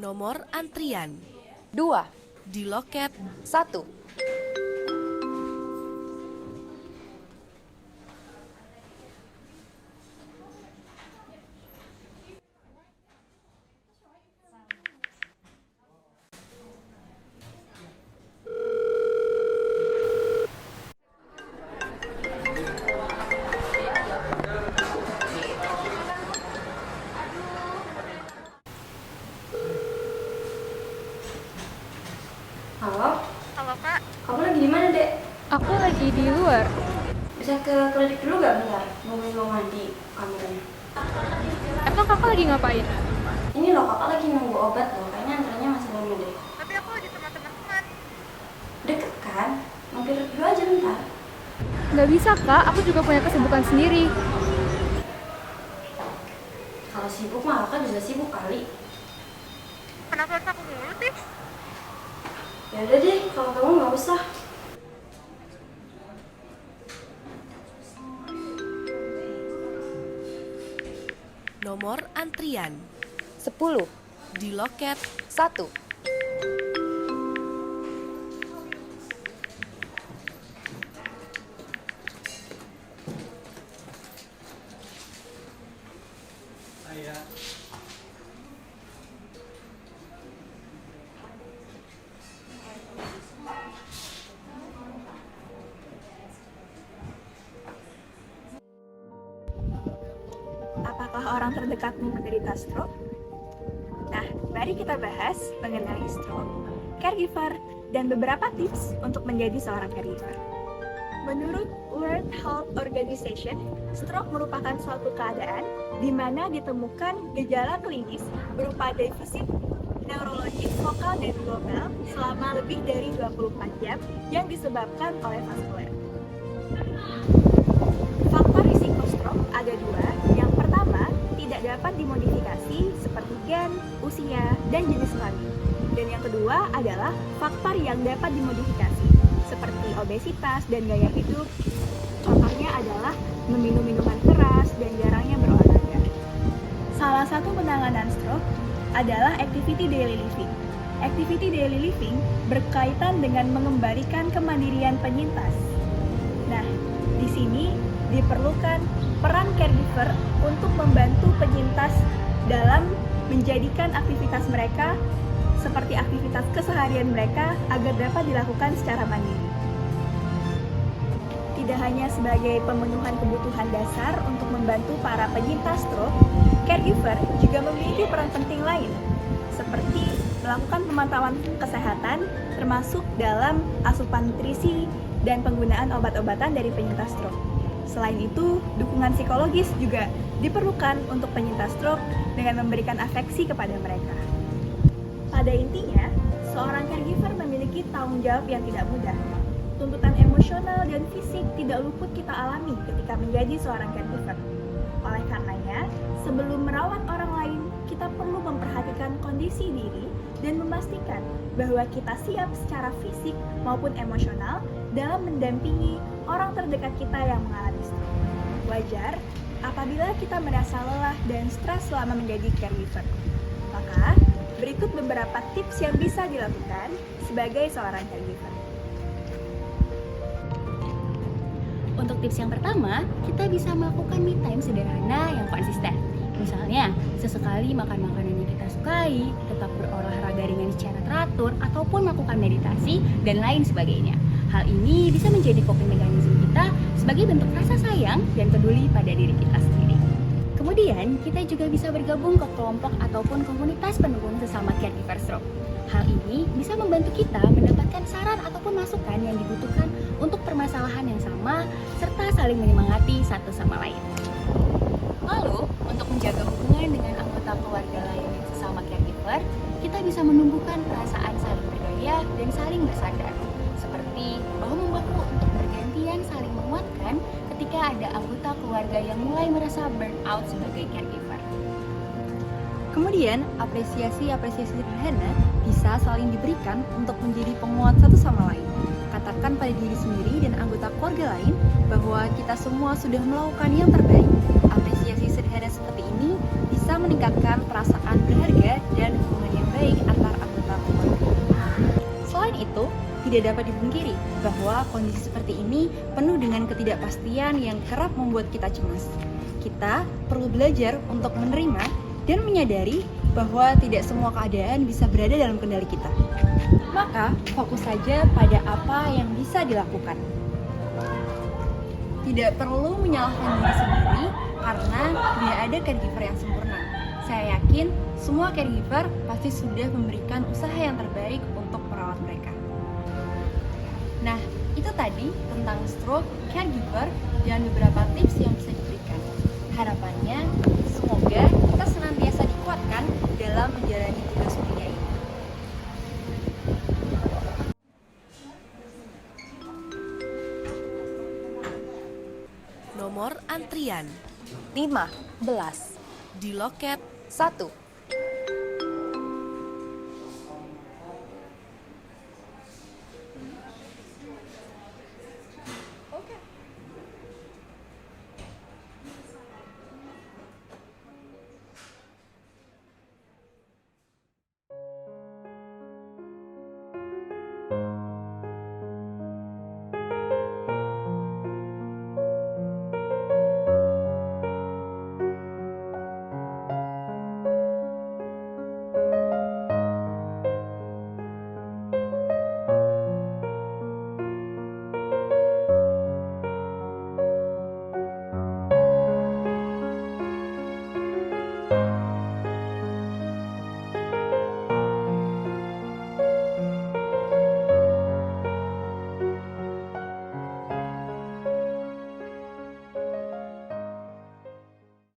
Nomor antrian 2, di loket 1. Halo, Halo Kak, kamu lagi di mana, Dek? aku lagi di luar. Bisa ke klinik dulu gak bentar? Mau mandi kameranya. Emang kakak lagi ngapain? Ini loh, kakak lagi nunggu obat loh. Kayaknya antrenya masih lama deh. Tapi aku lagi sama teman-teman. Deket kan? Mampir dulu aja bentar. Nggak bisa Kak, aku juga punya kesibukan sendiri. Kalau sibuk mah kakak juga sibuk kali. Kenapa harus aku mulu sih? Ya udah deh, kalau kamu nggak usah. nomor antrian 10, di loket 1. Apakah orang terdekatmu menderita stroke? Nah, mari kita bahas mengenai stroke, caregiver, dan beberapa tips untuk menjadi seorang caregiver. Menurut World Health Organization, stroke merupakan suatu keadaan di mana ditemukan gejala klinis berupa defisit neurologis vokal dan global selama lebih dari 24 jam yang disebabkan oleh vaskuler. Faktor risiko stroke ada dua. Yang pertama, tidak dapat dimodifikasi seperti gen, usia, dan jenis kelamin. Dan yang kedua adalah faktor yang dapat dimodifikasi seperti obesitas dan gaya hidup. Contohnya adalah meminum minuman keras dan jarangnya berolahraga. Salah satu penanganan stroke adalah activity daily living. Activity daily living berkaitan dengan mengembalikan kemandirian penyintas. Nah, di sini diperlukan peran caregiver untuk membantu penyintas dalam menjadikan aktivitas mereka seperti aktivitas keseharian mereka agar dapat dilakukan secara mandiri. Tidak hanya sebagai pemenuhan kebutuhan dasar untuk membantu para penyintas stroke, caregiver juga memiliki peran penting lain, seperti melakukan pemantauan kesehatan termasuk dalam asupan nutrisi dan penggunaan obat-obatan dari penyintas stroke. Selain itu, dukungan psikologis juga diperlukan untuk penyintas stroke dengan memberikan afeksi kepada mereka. Pada intinya, seorang caregiver memiliki tanggung jawab yang tidak mudah. Tuntutan emosional dan fisik tidak luput kita alami ketika menjadi seorang caregiver. Oleh karenanya, sebelum merawat orang lain, kita perlu memperhatikan kondisi diri dan memastikan bahwa kita siap secara fisik maupun emosional dalam mendampingi orang terdekat kita yang mengalami stroke. Wajar apabila kita merasa lelah dan stres selama menjadi caregiver. Maka, berikut beberapa tips yang bisa dilakukan sebagai seorang caregiver. Untuk tips yang pertama, kita bisa melakukan me time sederhana yang konsisten. Misalnya, sesekali makan makanan yang kita sukai, tetap berolahraga ringan secara teratur, ataupun melakukan meditasi, dan lain sebagainya. Hal ini bisa menjadi coping mechanism kita sebagai bentuk rasa sayang dan peduli pada diri kita sendiri. Kemudian, kita juga bisa bergabung ke kelompok ataupun komunitas pendukung sesama caregiver stroke. Hal ini bisa membantu kita mendapatkan saran ataupun masukan yang dibutuhkan untuk permasalahan yang sama, serta saling menyemangati satu sama lain. Lalu, untuk menjaga hubungan dengan anggota keluarga lain yang sesama caregiver, kita bisa menumbuhkan perasaan saling berdaya dan saling bersandar. Seperti bahu-membahu untuk bergantian saling menguatkan ketika ada anggota keluarga yang mulai merasa burnout sebagai caregiver. Kemudian, apresiasi sederhana bisa saling diberikan untuk menjadi penguat satu sama lain. Katakan pada diri sendiri dan anggota keluarga lain bahwa kita semua sudah melakukan yang terbaik. Apresiasi sederhana seperti ini bisa meningkatkan perasaan berharga dan hubungan yang baik tidak dapat dipungkiri bahwa kondisi seperti ini penuh dengan ketidakpastian yang kerap membuat kita cemas. Kita perlu belajar untuk menerima dan menyadari bahwa tidak semua keadaan bisa berada dalam kendali kita. Maka, fokus saja pada apa yang bisa dilakukan. Tidak perlu menyalahkan diri sendiri karena tidak ada caregiver yang sempurna. Saya yakin semua caregiver pasti sudah memberikan usaha yang terbaik untuk merawat mereka. Nah, itu tadi tentang stroke, caregiver, dan beberapa tips yang bisa diberikan. Harapannya, semoga kita senantiasa dikuatkan dalam menjalani tugas mulia ini. Nomor antrian 15. di loket 1.